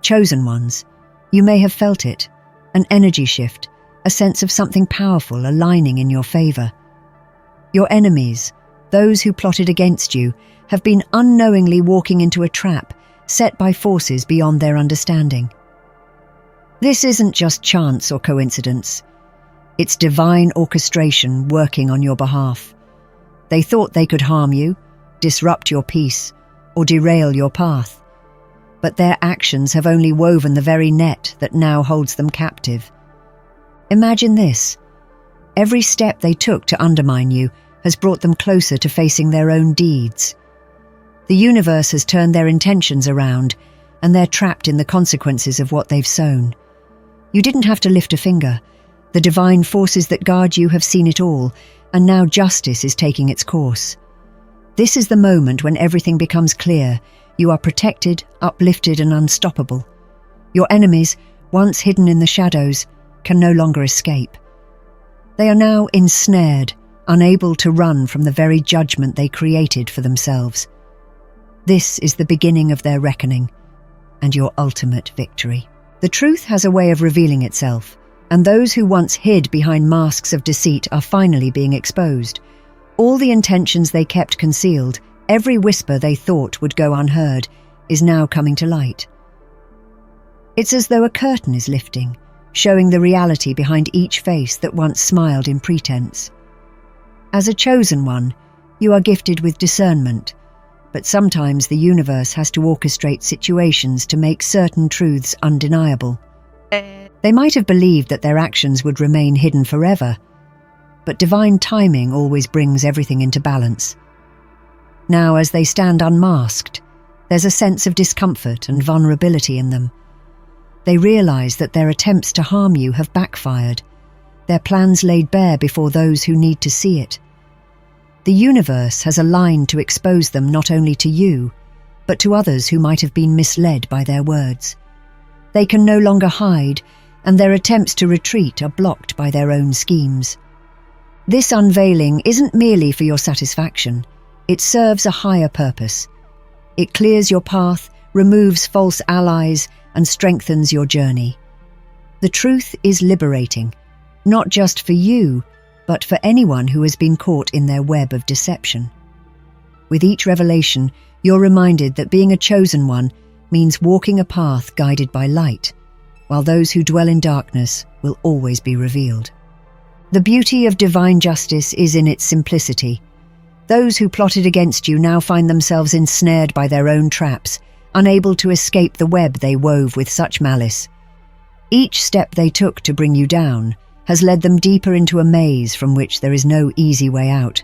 Chosen ones. You may have felt it, an energy shift, a sense of something powerful aligning in your favor. Your enemies, those who plotted against you, have been unknowingly walking into a trap set by forces beyond their understanding. This isn't just chance or coincidence. It's divine orchestration working on your behalf. They thought they could harm you, disrupt your peace, or derail your path. But their actions have only woven the very net that now holds them captive. Imagine this. Every step they took to undermine you has brought them closer to facing their own deeds. The universe has turned their intentions around, and they're trapped in the consequences of what they've sown. You didn't have to lift a finger. The divine forces that guard you have seen it all, and now justice is taking its course. This is the moment when everything becomes clear. You are protected, uplifted, and unstoppable. Your enemies, once hidden in the shadows, can no longer escape. They are now ensnared, unable to run from the very judgment they created for themselves. This is the beginning of their reckoning, and your ultimate victory. The truth has a way of revealing itself, and those who once hid behind masks of deceit are finally being exposed. All the intentions they kept concealed, every whisper they thought would go unheard, is now coming to light. It's as though a curtain is lifting, showing the reality behind each face that once smiled in pretense. As a chosen one, you are gifted with discernment, but sometimes the universe has to orchestrate situations to make certain truths undeniable. They might have believed that their actions would remain hidden forever, but divine timing always brings everything into balance. Now, as they stand unmasked, there's a sense of discomfort and vulnerability in them. They realize that their attempts to harm you have backfired, their plans laid bare before those who need to see it. The universe has aligned to expose them not only to you, but to others who might have been misled by their words. They can no longer hide, and their attempts to retreat are blocked by their own schemes. This unveiling isn't merely for your satisfaction. It serves a higher purpose. It clears your path, removes false allies, and strengthens your journey. The truth is liberating, not just for you, but for anyone who has been caught in their web of deception. With each revelation, you're reminded that being a chosen one means walking a path guided by light, while those who dwell in darkness will always be revealed. The beauty of divine justice is in its simplicity. Those who plotted against you now find themselves ensnared by their own traps, unable to escape the web they wove with such malice. Each step they took to bring you down has led them deeper into a maze from which there is no easy way out.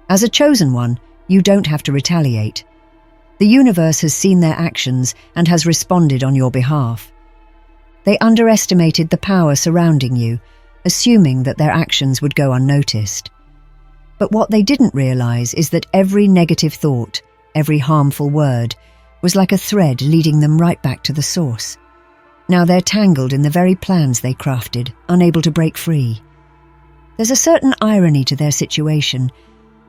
As a chosen one, you don't have to retaliate. The universe has seen their actions and has responded on your behalf. They underestimated the power surrounding you, assuming that their actions would go unnoticed. But what they didn't realize is that every negative thought, every harmful word, was like a thread leading them right back to the source. Now they're tangled in the very plans they crafted, unable to break free. There's a certain irony to their situation.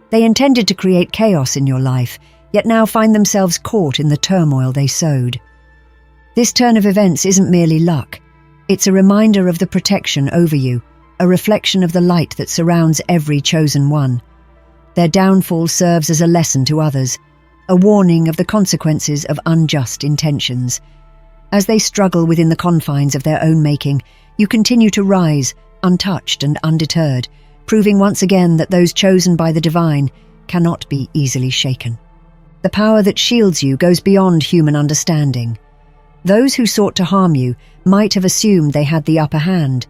They intended to create chaos in your life, yet now find themselves caught in the turmoil they sowed. This turn of events isn't merely luck. It's a reminder of the protection over you, a reflection of the light that surrounds every chosen one. Their downfall serves as a lesson to others, a warning of the consequences of unjust intentions. As they struggle within the confines of their own making, you continue to rise, untouched and undeterred, proving once again that those chosen by the divine cannot be easily shaken. The power that shields you goes beyond human understanding. Those who sought to harm you might have assumed they had the upper hand,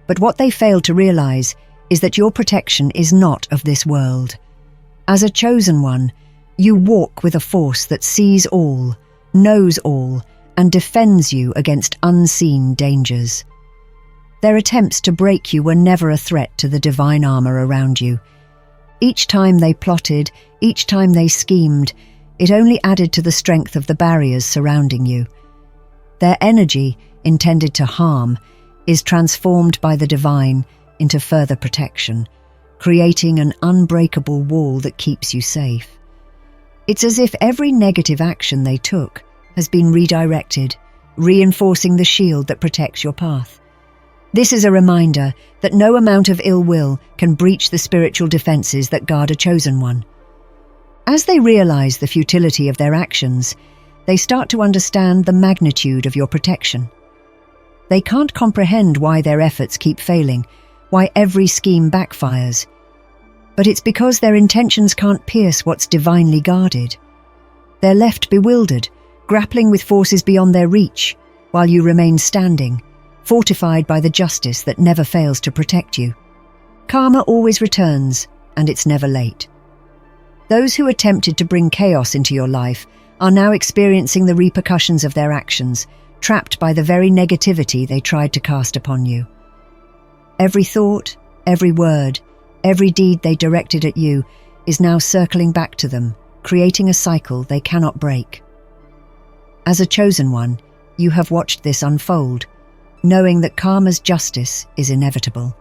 but what they failed to realize is that your protection is not of this world. As a chosen one, you walk with a force that sees all, knows all, and defends you against unseen dangers. Their attempts to break you were never a threat to the divine armor around you. Each time they plotted, each time they schemed, it only added to the strength of the barriers surrounding you. Their energy, intended to harm, is transformed by the divine into further protection, creating an unbreakable wall that keeps you safe. It's as if every negative action they took has been redirected, reinforcing the shield that protects your path. This is a reminder that no amount of ill will can breach the spiritual defenses that guard a chosen one. As they realize the futility of their actions, they start to understand the magnitude of your protection. They can't comprehend why their efforts keep failing, why every scheme backfires. But it's because their intentions can't pierce what's divinely guarded. They're left bewildered, grappling with forces beyond their reach, while you remain standing, fortified by the justice that never fails to protect you. Karma always returns, and it's never late. Those who attempted to bring chaos into your life are now experiencing the repercussions of their actions, trapped by the very negativity they tried to cast upon you. Every thought, every word, every deed they directed at you is now circling back to them, creating a cycle they cannot break. As a chosen one, you have watched this unfold, knowing that karma's justice is inevitable.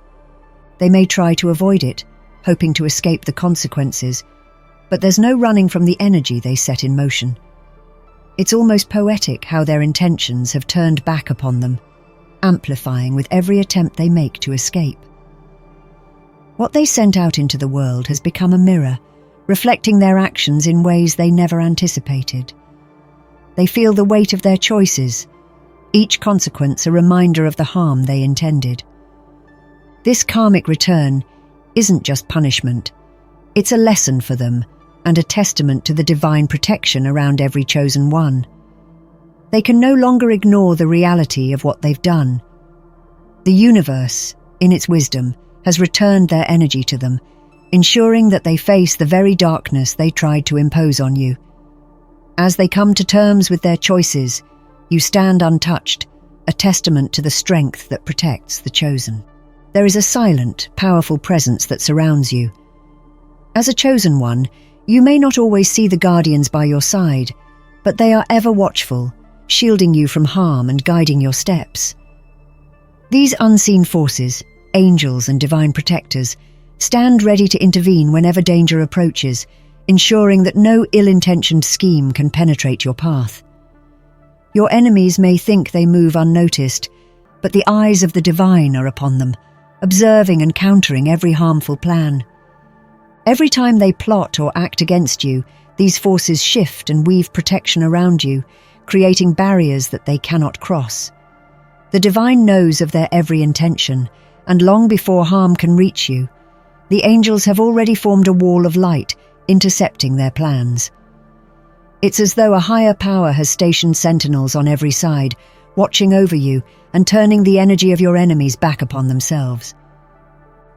They may try to avoid it, hoping to escape the consequences, but there's no running from the energy they set in motion. It's almost poetic how their intentions have turned back upon them, amplifying with every attempt they make to escape. What they sent out into the world has become a mirror, reflecting their actions in ways they never anticipated. They feel the weight of their choices, each consequence a reminder of the harm they intended. This karmic return isn't just punishment, it's a lesson for them and a testament to the divine protection around every chosen one. They can no longer ignore the reality of what they've done. The universe, in its wisdom, has returned their energy to them, ensuring that they face the very darkness they tried to impose on you. As they come to terms with their choices, you stand untouched, a testament to the strength that protects the chosen. There is a silent, powerful presence that surrounds you. As a chosen one, you may not always see the guardians by your side, but they are ever watchful, shielding you from harm and guiding your steps. These unseen forces, angels and divine protectors, stand ready to intervene whenever danger approaches, ensuring that no ill-intentioned scheme can penetrate your path. Your enemies may think they move unnoticed, but the eyes of the divine are upon them, observing and countering every harmful plan. Every time they plot or act against you, these forces shift and weave protection around you, creating barriers that they cannot cross. The divine knows of their every intention, and long before harm can reach you, the angels have already formed a wall of light, intercepting their plans. It's as though a higher power has stationed sentinels on every side, watching over you and turning the energy of your enemies back upon themselves.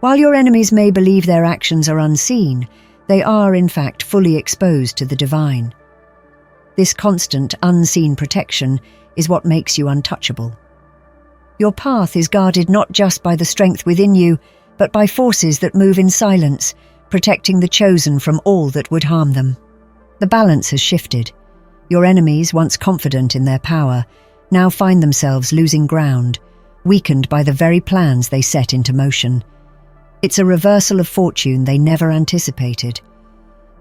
While your enemies may believe their actions are unseen, they are in fact fully exposed to the divine. This constant, unseen protection is what makes you untouchable. Your path is guarded not just by the strength within you, but by forces that move in silence, protecting the chosen from all that would harm them. The balance has shifted. Your enemies, once confident in their power, now find themselves losing ground, weakened by the very plans they set into motion. It's a reversal of fortune they never anticipated.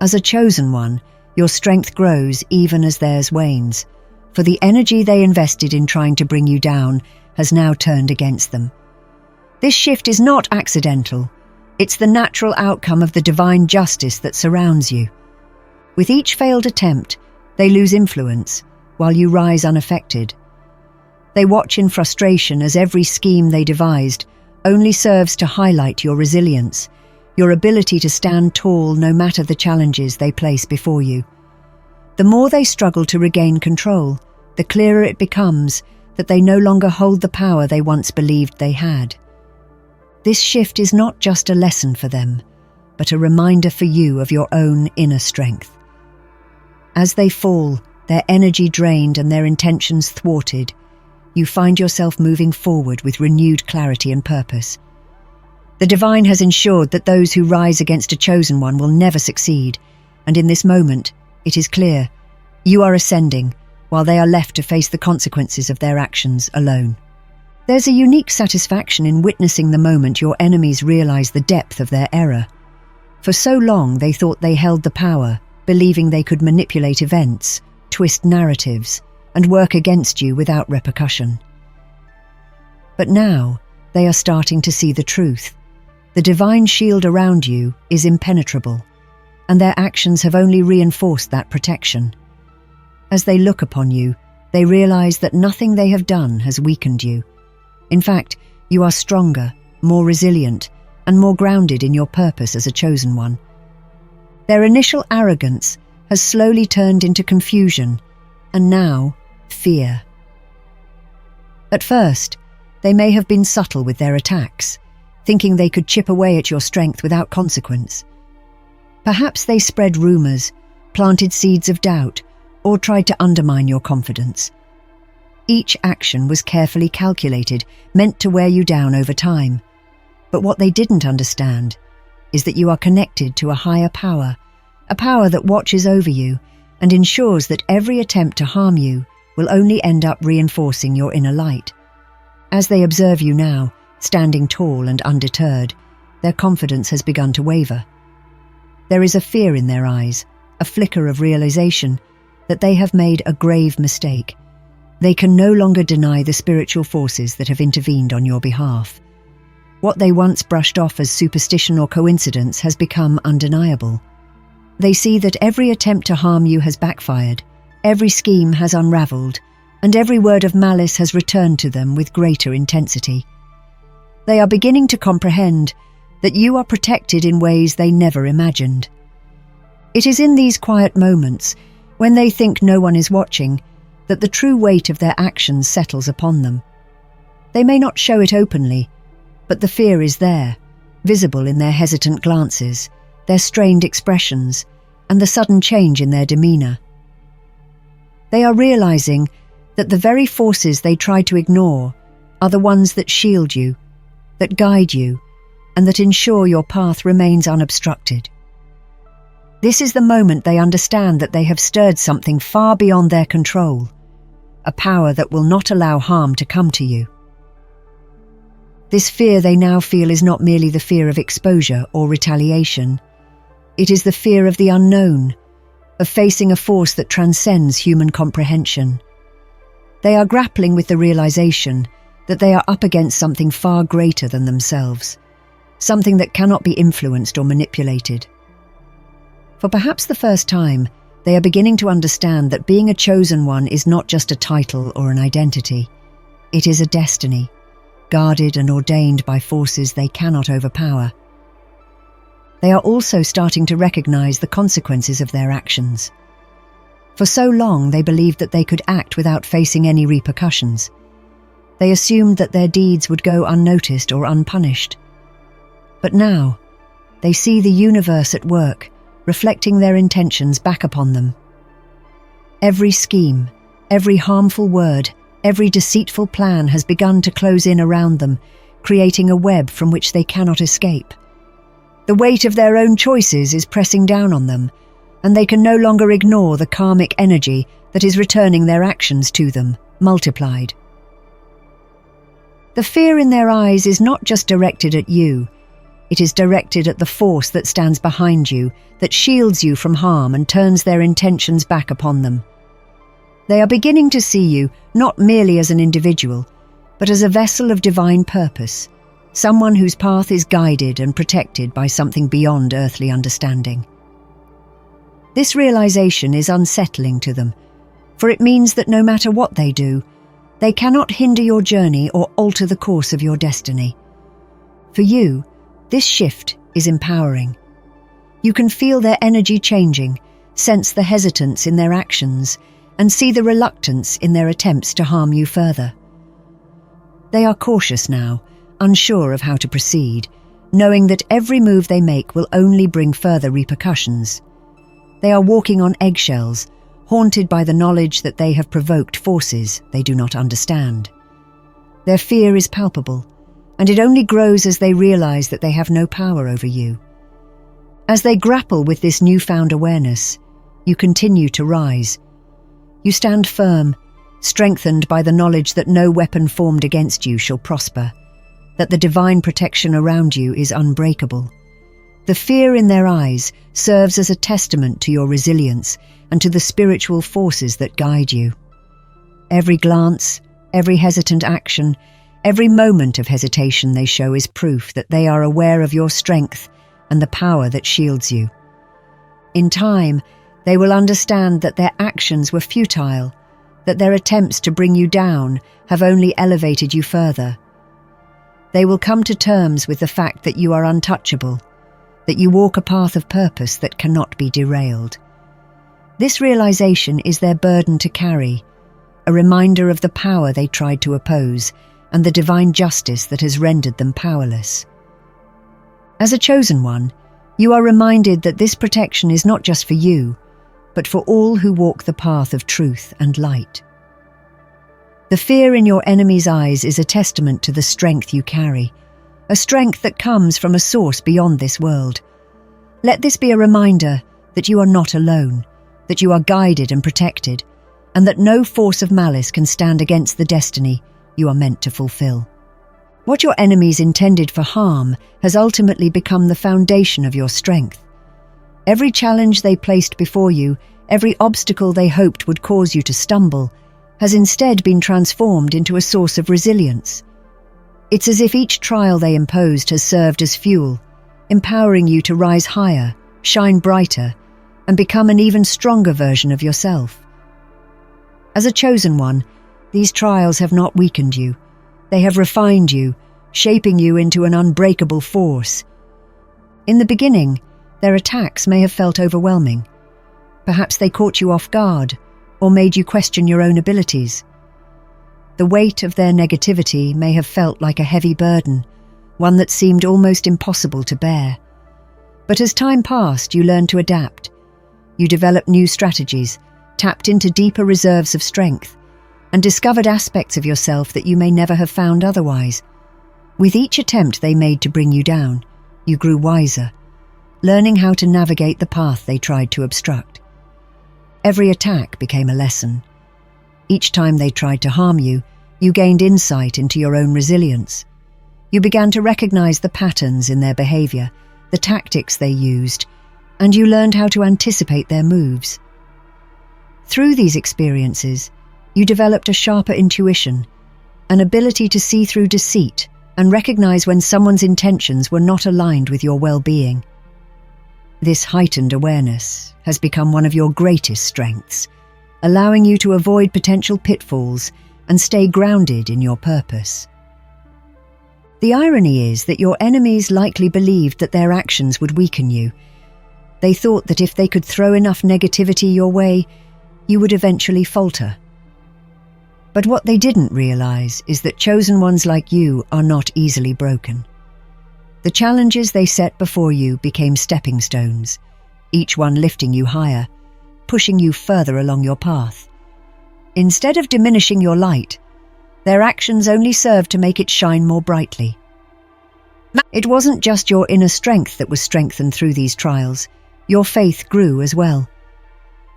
As a chosen one, your strength grows even as theirs wanes, for the energy they invested in trying to bring you down has now turned against them. This shift is not accidental. It's the natural outcome of the divine justice that surrounds you. With each failed attempt, they lose influence, while you rise unaffected. They watch in frustration as every scheme they devised only serves to highlight your resilience, your ability to stand tall no matter the challenges they place before you. The more they struggle to regain control, the clearer it becomes that they no longer hold the power they once believed they had. This shift is not just a lesson for them, but a reminder for you of your own inner strength. As they fall, their energy drained and their intentions thwarted, you find yourself moving forward with renewed clarity and purpose. The divine has ensured that those who rise against a chosen one will never succeed, and in this moment, it is clear, you are ascending, while they are left to face the consequences of their actions alone. There's a unique satisfaction in witnessing the moment your enemies realize the depth of their error. For so long they thought they held the power, believing they could manipulate events, twist narratives, and work against you without repercussion. But now, they are starting to see the truth. The divine shield around you is impenetrable, and their actions have only reinforced that protection. As they look upon you, they realize that nothing they have done has weakened you. In fact, you are stronger, more resilient, and more grounded in your purpose as a chosen one. Their initial arrogance has slowly turned into confusion, and now, fear. At first, they may have been subtle with their attacks, thinking they could chip away at your strength without consequence. Perhaps they spread rumors, planted seeds of doubt, or tried to undermine your confidence. Each action was carefully calculated, meant to wear you down over time. But what they didn't understand is that you are connected to a higher power, a power that watches over you and ensures that every attempt to harm you will only end up reinforcing your inner light. As they observe you now, standing tall and undeterred, their confidence has begun to waver. There is a fear in their eyes, a flicker of realization that they have made a grave mistake. They can no longer deny the spiritual forces that have intervened on your behalf. What they once brushed off as superstition or coincidence has become undeniable. They see that every attempt to harm you has backfired, every scheme has unraveled, and every word of malice has returned to them with greater intensity. They are beginning to comprehend that you are protected in ways they never imagined. It is in these quiet moments, when they think no one is watching, that the true weight of their actions settles upon them. They may not show it openly, but the fear is there, visible in their hesitant glances, their strained expressions, and the sudden change in their demeanor. They are realizing that the very forces they try to ignore are the ones that shield you, that guide you, and that ensure your path remains unobstructed. This is the moment they understand that they have stirred something far beyond their control, a power that will not allow harm to come to you. This fear they now feel is not merely the fear of exposure or retaliation. It is the fear of the unknown, of facing a force that transcends human comprehension. They are grappling with the realization that they are up against something far greater than themselves, something that cannot be influenced or manipulated. For perhaps the first time, they are beginning to understand that being a chosen one is not just a title or an identity. It is a destiny, guarded and ordained by forces they cannot overpower. They are also starting to recognize the consequences of their actions. For so long, they believed that they could act without facing any repercussions. They assumed that their deeds would go unnoticed or unpunished. But now, they see the universe at work, reflecting their intentions back upon them. Every scheme, every harmful word, every deceitful plan has begun to close in around them, creating a web from which they cannot escape. The weight of their own choices is pressing down on them, and they can no longer ignore the karmic energy that is returning their actions to them, multiplied. The fear in their eyes is not just directed at you. It is directed at the force that stands behind you, that shields you from harm and turns their intentions back upon them. They are beginning to see you not merely as an individual, but as a vessel of divine purpose, someone whose path is guided and protected by something beyond earthly understanding. This realization is unsettling to them, for it means that no matter what they do, they cannot hinder your journey or alter the course of your destiny. For you, this shift is empowering. You can feel their energy changing, sense the hesitance in their actions, and see the reluctance in their attempts to harm you further. They are cautious now, unsure of how to proceed, knowing that every move they make will only bring further repercussions. They are walking on eggshells, haunted by the knowledge that they have provoked forces they do not understand. Their fear is palpable, and it only grows as they realize that they have no power over you. As they grapple with this newfound awareness, you continue to rise. You stand firm, strengthened by the knowledge that no weapon formed against you shall prosper, that the divine protection around you is unbreakable. The fear in their eyes serves as a testament to your resilience and to the spiritual forces that guide you. Every glance, every hesitant action, every moment of hesitation they show is proof that they are aware of your strength and the power that shields you. In time, they will understand that their actions were futile, that their attempts to bring you down have only elevated you further. They will come to terms with the fact that you are untouchable, that you walk a path of purpose that cannot be derailed. This realization is their burden to carry, a reminder of the power they tried to oppose and the divine justice that has rendered them powerless. As a chosen one, you are reminded that this protection is not just for you, but for all who walk the path of truth and light. The fear in your enemy's eyes is a testament to the strength you carry, a strength that comes from a source beyond this world. Let this be a reminder that you are not alone, that you are guided and protected, and that no force of malice can stand against the destiny you are meant to fulfill. What your enemies intended for harm has ultimately become the foundation of your strength. Every challenge they placed before you, every obstacle they hoped would cause you to stumble, has instead been transformed into a source of resilience. It's as if each trial they imposed has served as fuel, empowering you to rise higher, shine brighter, and become an even stronger version of yourself. As a chosen one, these trials have not weakened you. They have refined you, shaping you into an unbreakable force. In the beginning, their attacks may have felt overwhelming. Perhaps they caught you off guard, or made you question your own abilities. The weight of their negativity may have felt like a heavy burden, one that seemed almost impossible to bear. But as time passed, you learned to adapt. You developed new strategies, tapped into deeper reserves of strength, and discovered aspects of yourself that you may never have found otherwise. With each attempt they made to bring you down, you grew wiser, learning how to navigate the path they tried to obstruct. Every attack became a lesson. Each time they tried to harm you, you gained insight into your own resilience. You began to recognize the patterns in their behavior, the tactics they used, and you learned how to anticipate their moves. Through these experiences, you developed a sharper intuition, an ability to see through deceit and recognize when someone's intentions were not aligned with your well-being. This heightened awareness has become one of your greatest strengths, allowing you to avoid potential pitfalls and stay grounded in your purpose. The irony is that your enemies likely believed that their actions would weaken you. They thought that if they could throw enough negativity your way, you would eventually falter. But what they didn't realize is that chosen ones like you are not easily broken. The challenges they set before you became stepping stones, each one lifting you higher, pushing you further along your path. Instead of diminishing your light, their actions only served to make it shine more brightly. It wasn't just your inner strength that was strengthened through these trials, your faith grew as well.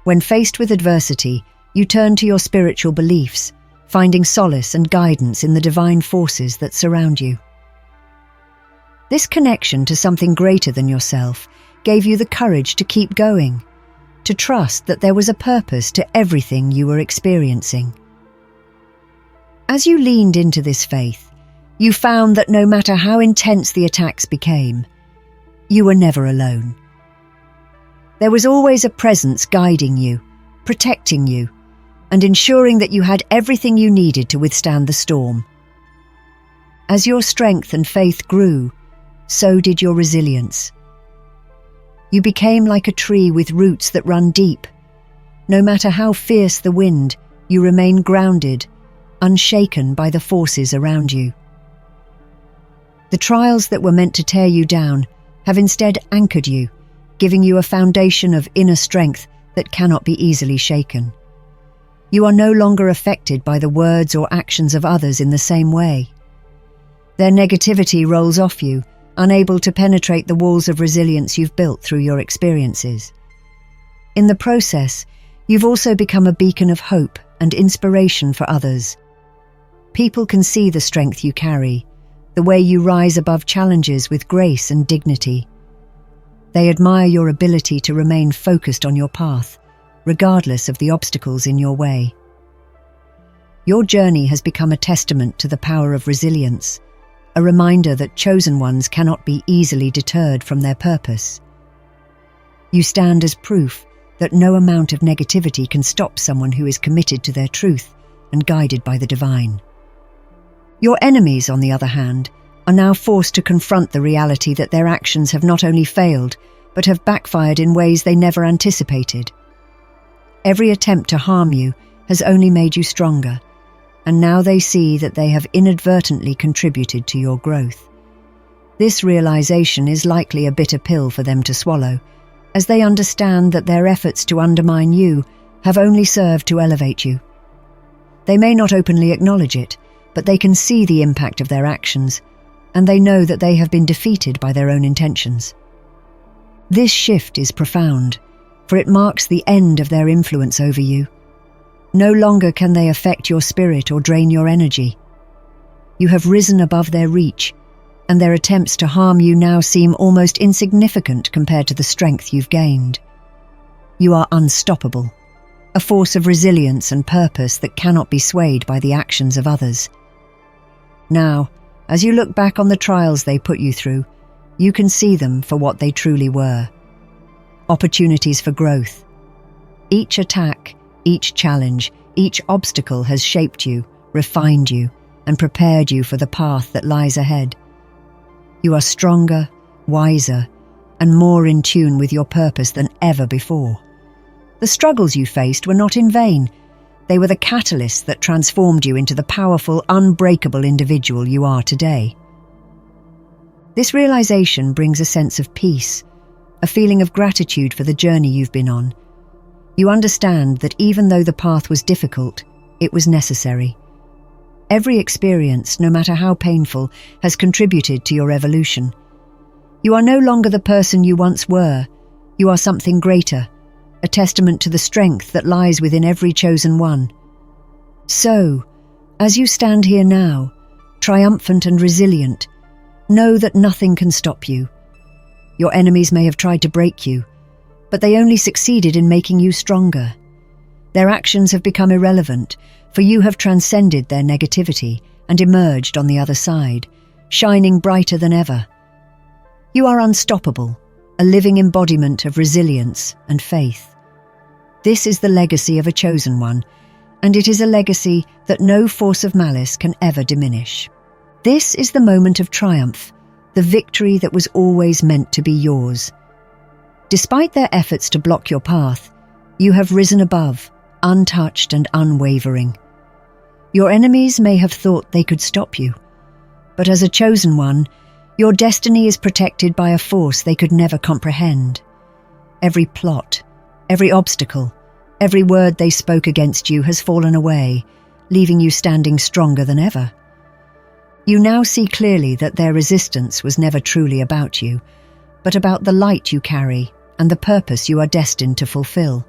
When faced with adversity, you turned to your spiritual beliefs, finding solace and guidance in the divine forces that surround you. This connection to something greater than yourself gave you the courage to keep going, to trust that there was a purpose to everything you were experiencing. As you leaned into this faith, you found that no matter how intense the attacks became, you were never alone. There was always a presence guiding you, protecting you, and ensuring that you had everything you needed to withstand the storm. As your strength and faith grew, so did your resilience. You became like a tree with roots that run deep. No matter how fierce the wind, you remain grounded, unshaken by the forces around you. The trials that were meant to tear you down have instead anchored you, giving you a foundation of inner strength that cannot be easily shaken. You are no longer affected by the words or actions of others in the same way. Their negativity rolls off you, unable to penetrate the walls of resilience you've built through your experiences. In the process, you've also become a beacon of hope and inspiration for others. People can see the strength you carry, the way you rise above challenges with grace and dignity. They admire your ability to remain focused on your path, regardless of the obstacles in your way. Your journey has become a testament to the power of resilience, a reminder that chosen ones cannot be easily deterred from their purpose. You stand as proof that no amount of negativity can stop someone who is committed to their truth and guided by the divine. Your enemies, on the other hand, are now forced to confront the reality that their actions have not only failed, but have backfired in ways they never anticipated. Every attempt to harm you has only made you stronger, and now they see that they have inadvertently contributed to your growth. This realization is likely a bitter pill for them to swallow, as they understand that their efforts to undermine you have only served to elevate you. They may not openly acknowledge it, but they can see the impact of their actions, and they know that they have been defeated by their own intentions. This shift is profound, for it marks the end of their influence over you. No longer can they affect your spirit or drain your energy. You have risen above their reach, and their attempts to harm you now seem almost insignificant compared to the strength you've gained. You are unstoppable, a force of resilience and purpose that cannot be swayed by the actions of others. Now, as you look back on the trials they put you through, you can see them for what they truly were: opportunities for growth. Each attack, each challenge, each obstacle has shaped you, refined you, and prepared you for the path that lies ahead. You are stronger, wiser, and more in tune with your purpose than ever before. The struggles you faced were not in vain. They were the catalysts that transformed you into the powerful, unbreakable individual you are today. This realization brings a sense of peace, a feeling of gratitude for the journey you've been on. You understand that even though the path was difficult, it was necessary. Every experience, no matter how painful, has contributed to your evolution. You are no longer the person you once were. You are something greater, a testament to the strength that lies within every chosen one. So, as you stand here now, triumphant and resilient, know that nothing can stop you. Your enemies may have tried to break you, but they only succeeded in making you stronger. Their actions have become irrelevant, for you have transcended their negativity and emerged on the other side, shining brighter than ever. You are unstoppable, a living embodiment of resilience and faith. This is the legacy of a chosen one, and it is a legacy that no force of malice can ever diminish. This is the moment of triumph, the victory that was always meant to be yours. Despite their efforts to block your path, you have risen above, untouched and unwavering. Your enemies may have thought they could stop you, but as a chosen one, your destiny is protected by a force they could never comprehend. Every plot, every obstacle, every word they spoke against you has fallen away, leaving you standing stronger than ever. You now see clearly that their resistance was never truly about you, but about the light you carry and the purpose you are destined to fulfill.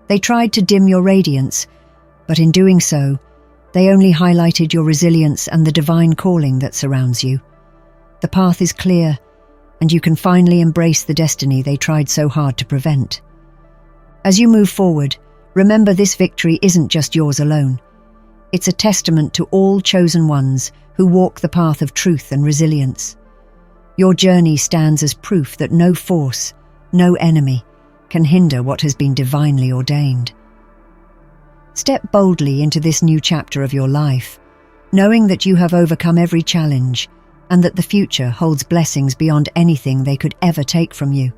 They tried to dim your radiance, but in doing so, they only highlighted your resilience and the divine calling that surrounds you. The path is clear, and you can finally embrace the destiny they tried so hard to prevent. As you move forward, remember this victory isn't just yours alone. It's a testament to all chosen ones who walk the path of truth and resilience. Your journey stands as proof that no force, no enemy, can hinder what has been divinely ordained. Step boldly into this new chapter of your life, knowing that you have overcome every challenge and that the future holds blessings beyond anything they could ever take from you.